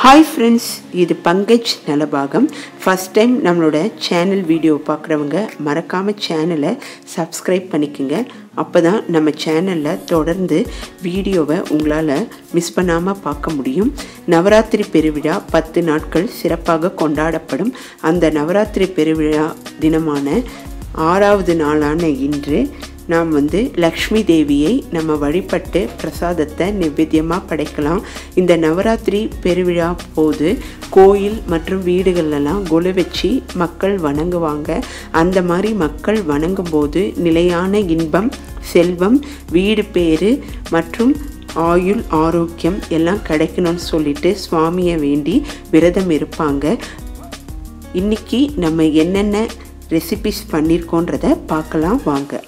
Hi friends, இது Pankaj Nalabagam. First time நம்மளோட channel video பார்க்குறவங்க மறக்காம சேனலை சப்ஸ்கிரைப் பண்ணிக்கங்க. அப்பதான் நம்ம சேனல்ல தொடர்ந்து வீடியோவை உங்களால் மிஸ் பண்ணாமல் பார்க்க முடியும். நவராத்திரி பெருவிழா 10 நாட்கள் சிறப்பாக கொண்டாடப்படும். அந்த நவராத்திரி பெருவிழா தினமான 6வது நாளான இன்று நாம் லக்ஷ்மி தேவியை நம்ம வழிபட்டு பிரசாதத்தை நைவேத்தியமாக படைக்கலாம். இந்த நவராத்திரி பெருவிழா போது கோயில் மற்றும் வீடுகளெல்லாம் கொலு வச்சு மக்கள் வணங்குவாங்க. அந்த மாதிரி மக்கள் வணங்கும் போது நிலையான இன்பம், செல்வம், வீடு பேறு மற்றும் ஆயுள் ஆரோக்கியம் எல்லாம் கிடைக்கணும்னு சொல்லிட்டு சுவாமியை வேண்டி விரதம் இருப்பாங்க. இன்னைக்கு நம்ம என்னென்ன ரெசிபிஸ் பண்ணியிருக்கோன்றதை பார்க்கலாம் வாங்க.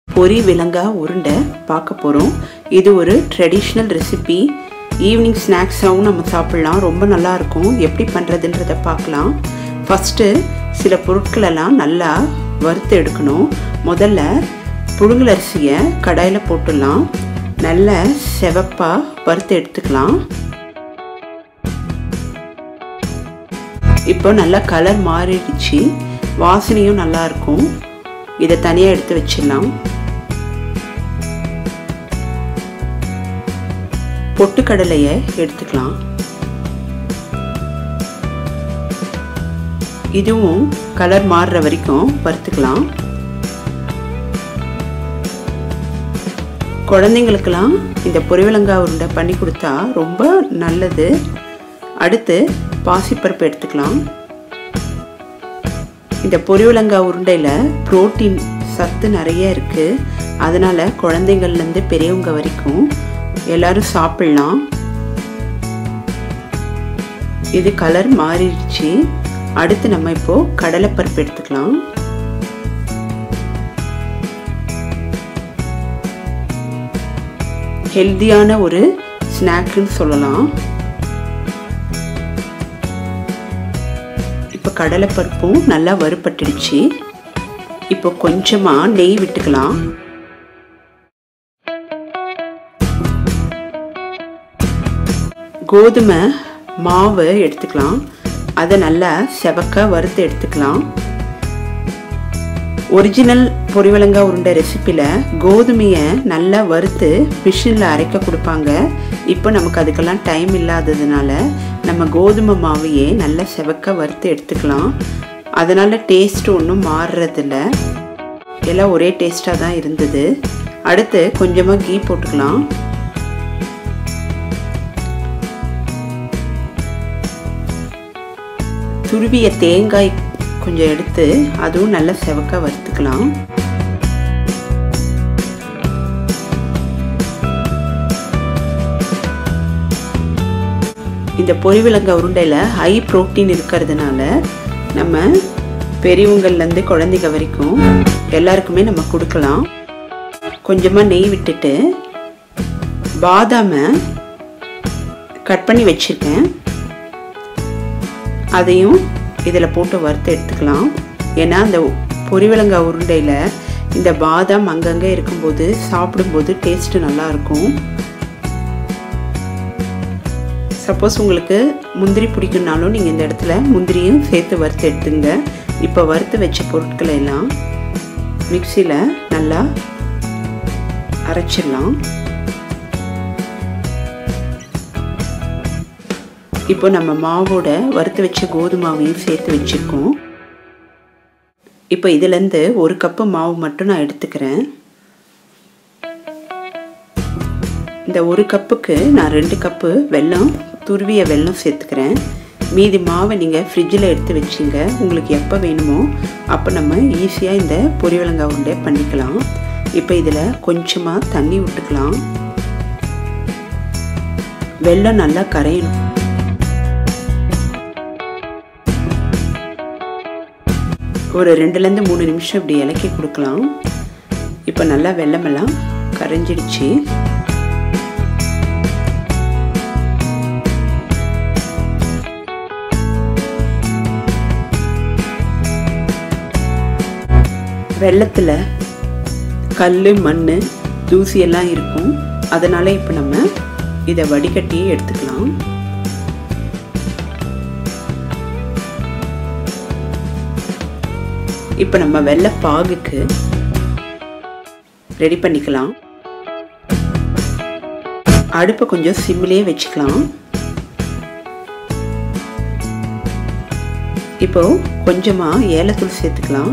பொரிவிலங்காய் உருண்டை பார்க்க போகிறோம். இது ஒரு ட்ரெடிஷ்னல் ரெசிபி. ஈவினிங் ஸ்நாக்ஸாகவும் நம்ம சாப்பிட்லாம். ரொம்ப நல்லாயிருக்கும். எப்படி பண்ணுறதுன்றதை பார்க்கலாம். ஃபஸ்ட்டு சில பொருட்களெல்லாம் நல்லா வறுத்து எடுக்கணும். முதல்ல புழுங்கலரிசியை கடாயில் போட்டுடலாம். நல்ல செவப்பாக வறுத்து எடுத்துக்கலாம். இப்போ நல்லா கலர் மாறிடுச்சு. வாசனையும் நல்லாயிருக்கும். இதை தனியாக எடுத்து வச்சிடலாம். பொட்டுக்கடலையை எடுத்துக்கலாம். இதுவும் கலர் மாறுற வரைக்கும் வறுத்துக்கலாம். குழந்தைங்களுக்கெல்லாம் இந்த பொரிவிலங்காய் உருண்டை பண்ணி கொடுத்தா ரொம்ப நல்லது. அடுத்து பாசிப்பருப்பு எடுத்துக்கலாம். இந்த பொரிவிலங்காய் உருண்டையில் புரோட்டீன் சத்து நிறைய இருக்குது. அதனால் குழந்தைங்கள்லேருந்து பெரியவங்க வரைக்கும் எல்லாரும் சாப்பிடலாம். இது கலர் மாறிடுச்சு. அடுத்து நம்ம இப்போ கடலைப்பருப்பு எடுத்துக்கலாம். ஹெல்தியான ஒரு ஸ்நாக்னு சொல்லலாம். இப்போ கடலைப்பருப்பும் நல்லா வறுபட்டுடுச்சு. இப்போ கொஞ்சமாக நெய் விட்டுக்கலாம். கோதுமை மாவு எடுத்துக்கலாம். அதை நல்லா செவக்க வறுத்து எடுத்துக்கலாம். ஒரிஜினல் பொரிவிலங்காய் உருண்டை ரெசிப்பியில் கோதுமையை நல்லா வறுத்து மிஷினில் அரைக்க கொடுப்பாங்க. இப்போ நமக்கு அதுக்கெல்லாம் டைம் இல்லாததுனால நம்ம கோதுமை மாவையே நல்லா செவக்க வறுத்து எடுத்துக்கலாம். அதனால் டேஸ்ட்டு ஒன்றும் மாறுறதில்ல. எல்லாம் ஒரே டேஸ்ட்டாக தான் இருந்தது. அடுத்து கொஞ்சமாக கீ போட்டுக்கலாம். துருவிய தேங்காய் கொஞ்சம் எடுத்து அதுவும் நல்லா செவக்க வறுத்துக்கலாம். இந்த பொரிவிலங்காய் உருண்டையில் ஹை புரோட்டீன் இருக்கிறதுனால நம்ம பெரியவங்கள்லேருந்து குழந்தைங்க வரைக்கும் எல்லாருக்குமே நம்ம கொடுக்கலாம். கொஞ்சமாக நெய் விட்டுட்டு பாதாமை கட் பண்ணி வச்சுருக்கேன். அதையும் இதில் போட்டு வறுத்து எடுத்துக்கலாம். ஏன்னா அந்த பொரிவிலங்காய் உருண்டையில் இந்த பாதாம் அங்கங்கே இருக்கும்போது சாப்பிடும்போது டேஸ்ட்டு நல்லாயிருக்கும். சப்போஸ் உங்களுக்கு முந்திரி பிடிக்குன்னாலும் நீங்கள் இந்த இடத்துல முந்திரியும் சேர்த்து வறுத்து எடுத்துங்க. இப்போ வறுத்து வச்ச பொருட்களை எல்லாம் மிக்சியில் நல்லா அரைச்சிடலாம். இப்போ நம்ம மாவோட வறுத்து வச்ச கோதுமாவையும் சேர்த்து வச்சுருக்கோம். இப்போ இதுலேருந்து 1 கப்பு மாவு மட்டும் நான் எடுத்துக்கிறேன். இந்த 1 கப்புக்கு நான் 2 கப்பு வெல்லம், துருவிய வெல்லம் சேர்த்துக்கிறேன். மீதி மாவை நீங்கள் ஃப்ரிட்ஜில் எடுத்து வச்சுங்க. உங்களுக்கு எப்போ வேணுமோ அப்போ நம்ம ஈஸியாக இந்த பொரிவிலங்காய் உருண்டை பண்ணிக்கலாம். இப்போ இதில் கொஞ்சமாக தண்ணி விட்டுக்கலாம். வெல்லம் நல்லா கரையணும். ஒரு 2லேருந்து 3 நிமிஷம் இப்படி இலக்கி கொடுக்கலாம். இப்போ நல்லா வெல்லமெல்லாம் கரைஞ்சிடுச்சு. வெல்லத்தில் கல், மண் தூசியெல்லாம் இருக்கும். அதனால் இப்போ நம்ம இதை வடிகட்டி எடுத்துக்கலாம். இப்போ நம்ம வெள்ளை பாகுக்கு ரெடி பண்ணிக்கலாம். அடுப்பை கொஞ்சம் சிம்மிலே வச்சுக்கலாம். இப்போ கொஞ்சமாக ஏலத்தூள் சேர்த்துக்கலாம்.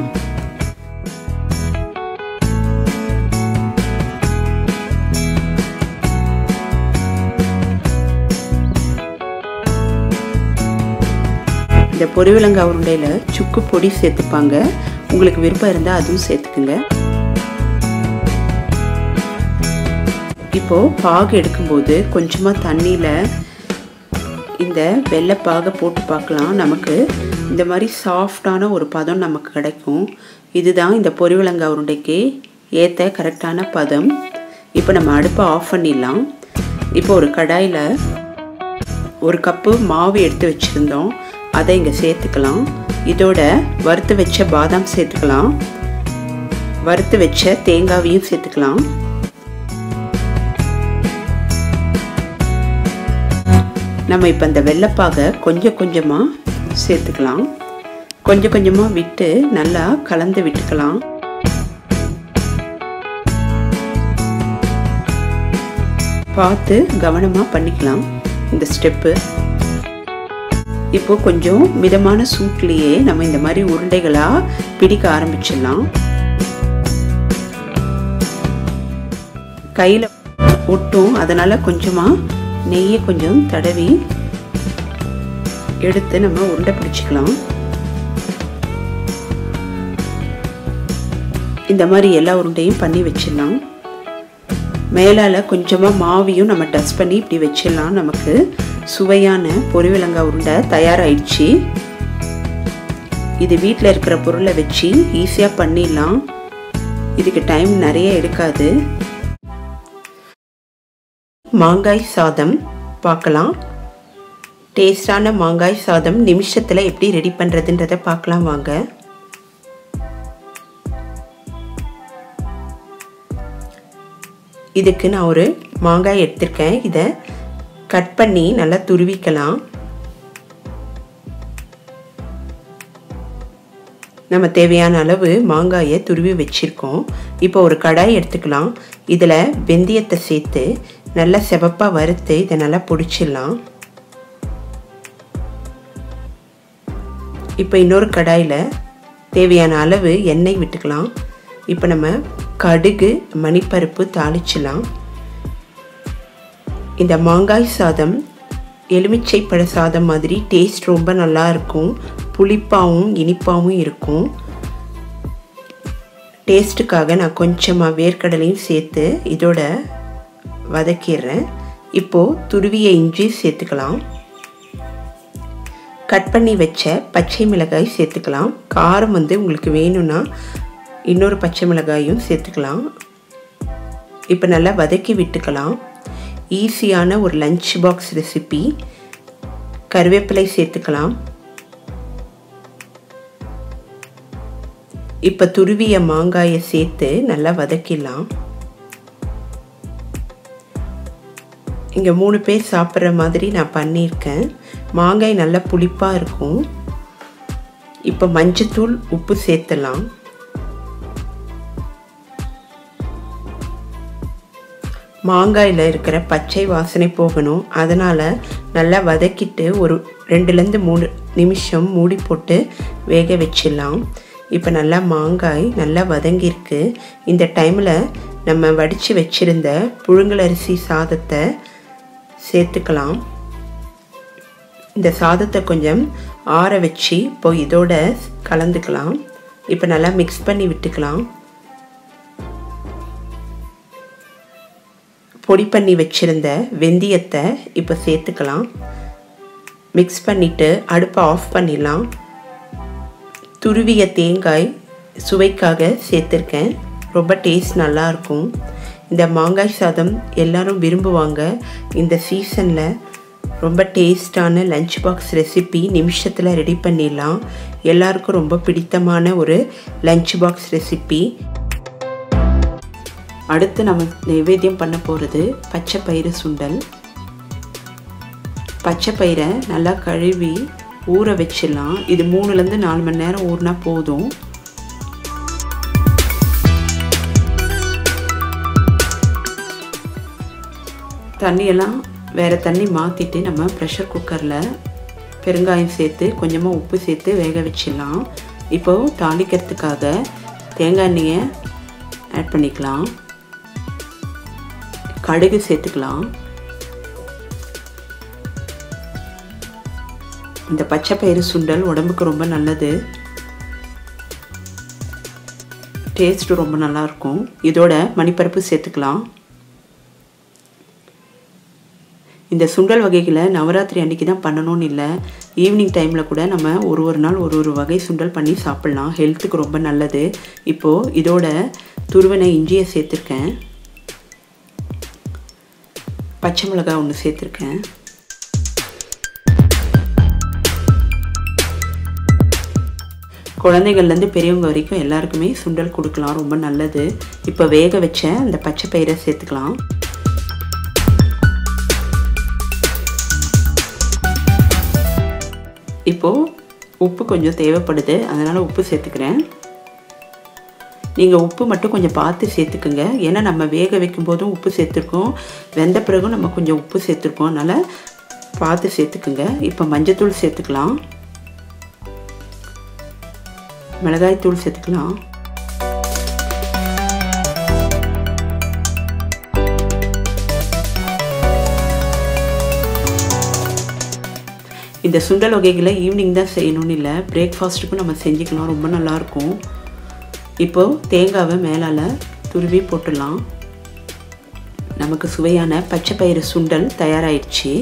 இந்த பொரிவிலங்காய் உருண்டையில் சுக்கு பொடி சேர்த்துப்பாங்க. உங்களுக்கு விருப்பம் இருந்தால் அதுவும் சேர்த்துக்குங்க. இப்போது பாகு எடுக்கும்போது கொஞ்சமாக தண்ணியில் இந்த வெள்ளைப்பாகை போட்டு பார்க்கலாம். நமக்கு இந்த மாதிரி சாஃப்டான ஒரு பதம் நமக்கு கிடைக்கும். இதுதான் இந்த பொரிவிலங்காய் உருண்டைக்கு ஏற்ற கரெக்டான பதம். இப்போ நம்ம அடுப்பை ஆஃப் பண்ணிடலாம். இப்போ ஒரு கடாயில் 1 கப்பு மாவு எடுத்து வச்சுருந்தோம். அதை இங்கே சேர்த்துக்கலாம். இதோட வறுத்து வச்ச பாதாம் சேர்த்துக்கலாம். வறுத்து வச்ச தேங்காவையும் சேர்த்துக்கலாம். நம்ம இப்போ இந்த வெள்ளைப்பாகை கொஞ்சம் கொஞ்சமாக சேர்த்துக்கலாம். கொஞ்சம் கொஞ்சமாக விட்டு நல்லா கலந்து விட்டுக்கலாம். பார்த்து கவனமாக பண்ணிக்கலாம் இந்த ஸ்டெப்பு. இப்போ கொஞ்சம் மிதமான சூட்லேயே நம்ம இந்த மாதிரி உருண்டைகளாக பிடிக்க ஆரம்பிச்சிடலாம். கையில் ஒட்டும், அதனால் கொஞ்சமாக நெய்யை கொஞ்சம் தடவி எடுத்து நம்ம உருண்டை பிடிச்சிக்கலாம். இந்த மாதிரி எல்லா உருண்டையும் பண்ணி வச்சிடலாம். மேலால் கொஞ்சமாக மாவையும் நம்ம டஸ்ட் பண்ணி இப்படி வச்சிடலாம். நமக்கு சுவையான பொரிவிலங்காய் உருண்டை தயாராகிடுச்சு. இது வீட்டில் இருக்கிற பொருளை வச்சு ஈஸியாக பண்ணிடலாம். இதுக்கு டைம் நிறைய எடுக்காது. மாங்காய் சாதம் பார்க்கலாம். டேஸ்டான மாங்காய் சாதம் நிமிஷத்தில் எப்படி ரெடி பண்ணுறதுன்றதை பார்க்கலாம் வாங்க. இதுக்கு நான் ஒரு மாங்காய் எடுத்திருக்கேன். இதை கட் பண்ணி நல்லா துருவிக்கலாம். நம்ம தேவையான அளவு மாங்காயை துருவி வச்சுருக்கோம். இப்போ ஒரு கடாய் எடுத்துக்கலாம். இதில் வெந்தயத்தை சேர்த்து நல்லா செவப்பாக வறுத்து இதை நல்லா பொடிச்சிடலாம். இப்போ இன்னொரு கடாயில் தேவையான அளவு எண்ணெய் விட்டுக்கலாம். இப்போ நம்ம கடுகு மணிப்பருப்பு தாளிச்சிடலாம். இந்த மாங்காய் சாதம் எலுமிச்சை பழ சாதம் மாதிரி டேஸ்ட் ரொம்ப நல்லா இருக்கும். புளிப்பாகவும் இனிப்பாகவும் இருக்கும். டேஸ்ட்டுக்காக நான் கொஞ்சமாக வேர்க்கடலையும் சேர்த்து இதோட வதக்கிடுறேன். இப்போது துருவிய இஞ்சி சேர்த்துக்கலாம். கட் பண்ணி வச்ச பச்சை மிளகாய் சேர்த்துக்கலாம். காரம் உங்களுக்கு வேணும்னா இன்னொரு பச்சை மிளகாயும் சேர்த்துக்கலாம். இப்போ நல்லா வதக்கி விட்டுக்கலாம். ஈஸியான ஒரு லஞ்ச் பாக்ஸ் ரெசிபி. கருவேப்பிலை சேர்த்துக்கலாம். இப்போ துருவிய மாங்காயை சேர்த்து நல்லா வதக்கிடலாம். இங்கே 3 பேர் சாப்பிட்ற மாதிரி நான் பண்ணியிருக்கேன். மாங்காய் நல்லா புளிப்பாக இருக்கும். இப்போ மஞ்சத்தூள் உப்பு சேர்த்துலாம். மாங்காயில் இருக்கிற பச்சை வாசனை போகணும். அதனால் நல்லா வதக்கிட்டு ஒரு 2-3 நிமிஷம் மூடி போட்டு வேக வச்சிடலாம். இப்போ நல்லா மாங்காய் நல்லா வதங்கியிருக்கு. இந்த டைமில் நம்ம வடித்து வச்சுருந்த புழுங்கலரிசி சாதத்தை சேர்த்துக்கலாம். இந்த சாதத்தை கொஞ்சம் ஆற வச்சு இப்போ இதோட கலந்துக்கலாம். இப்போ நல்லா மிக்ஸ் பண்ணி விட்டுக்கலாம். பொடி பண்ணி வச்சுருந்த வெந்தயத்தை இப்போ சேர்த்துக்கலாம். மிக்ஸ் பண்ணிவிட்டு அடுப்பை ஆஃப் பண்ணிடலாம். துருவிய தேங்காய் சுவைக்காக சேர்த்துருக்கேன். ரொம்ப டேஸ்ட் நல்லாயிருக்கும். இந்த மாங்காய் சாதம் எல்லோரும் விரும்புவாங்க. இந்த சீசனில் ரொம்ப டேஸ்டான லஞ்ச் பாக்ஸ் ரெசிபி நிமிஷத்தில் ரெடி பண்ணிடலாம். எல்லாருக்கும் ரொம்ப பிடித்தமான ஒரு லஞ்ச் பாக்ஸ் ரெசிபி. அடுத்து நம்ம நைவேத்தியம் பண்ண போகிறது பச்சை பயிறு சுண்டல். பச்சை பயிரை நல்லா கழுவி ஊற வச்சிடலாம். இது 3லேருந்து 4 மணி நேரம் ஊறினா போதும். தண்ணியெல்லாம் வேறு தண்ணி மாற்றிட்டு நம்ம ப்ரெஷர் குக்கரில் பெருங்காயம் சேர்த்து கொஞ்சமாக உப்பு சேர்த்து வேக வச்சிடலாம். இப்போது தாளிக்கிறதுக்காக தேங்காய் எண்ணெயை ஆட் பண்ணிக்கலாம். கடுகு சேர்த்துக்கலாம். இந்த பச்சை பயிறு சுண்டல் உடம்புக்கு ரொம்ப நல்லது, டேஸ்ட்டு ரொம்ப நல்லாயிருக்கும். இதோட மணிப்பருப்பு சேர்த்துக்கலாம். இந்த சுண்டல் வகைகளை நவராத்திரி அன்றைக்கி தான் பண்ணணும்னு இல்லை, ஈவினிங் டைமில் கூட நம்ம ஒரு நாள் ஒரு வகை சுண்டல் பண்ணி சாப்பிட்லாம். ஹெல்த்துக்கு ரொம்ப நல்லது. இப்போது இதோட துருவனை இஞ்சியை சேர்த்துருக்கேன். பச்சை மிளகாய் 1 சேர்த்துருக்கேன். குழந்தைகள்லேருந்து பெரியவங்க வரைக்கும் எல்லாருக்குமே சுண்டல் கொடுக்கலாம், ரொம்ப நல்லது. இப்போ வேக வச்ச அந்த பச்சை பயிரை சேர்த்துக்கலாம். இப்போது உப்பு கொஞ்சம் தேவைப்படுது, அதனால் உப்பு சேர்த்துக்கிறேன். நீங்கள் உப்பு மட்டும் கொஞ்சம் பார்த்து சேர்த்துக்குங்க. ஏன்னா நம்ம வேக வைக்கும் போதும் உப்பு சேர்த்துருக்கோம், வெந்த பிறகும் நம்ம கொஞ்சம் உப்பு சேர்த்துருக்கோம், அதனால் பார்த்து சேர்த்துக்குங்க. இப்போ மஞ்சத்தூள் சேர்த்துக்கலாம். மிளகாய்த்தூள் சேர்த்துக்கலாம். இந்த சுண்டல் வகைகளை ஈவினிங் தான் செய்யணும்னு இல்லை, பிரேக்ஃபாஸ்ட்டுக்கும் நம்ம செஞ்சுக்கலாம், ரொம்ப நல்லாயிருக்கும். இப்போது தேங்காவை மேலால் துருவி போட்டுடலாம். நமக்கு சுவையான பச்சை பயிறு சுண்டல் தயாராகிடுச்சு.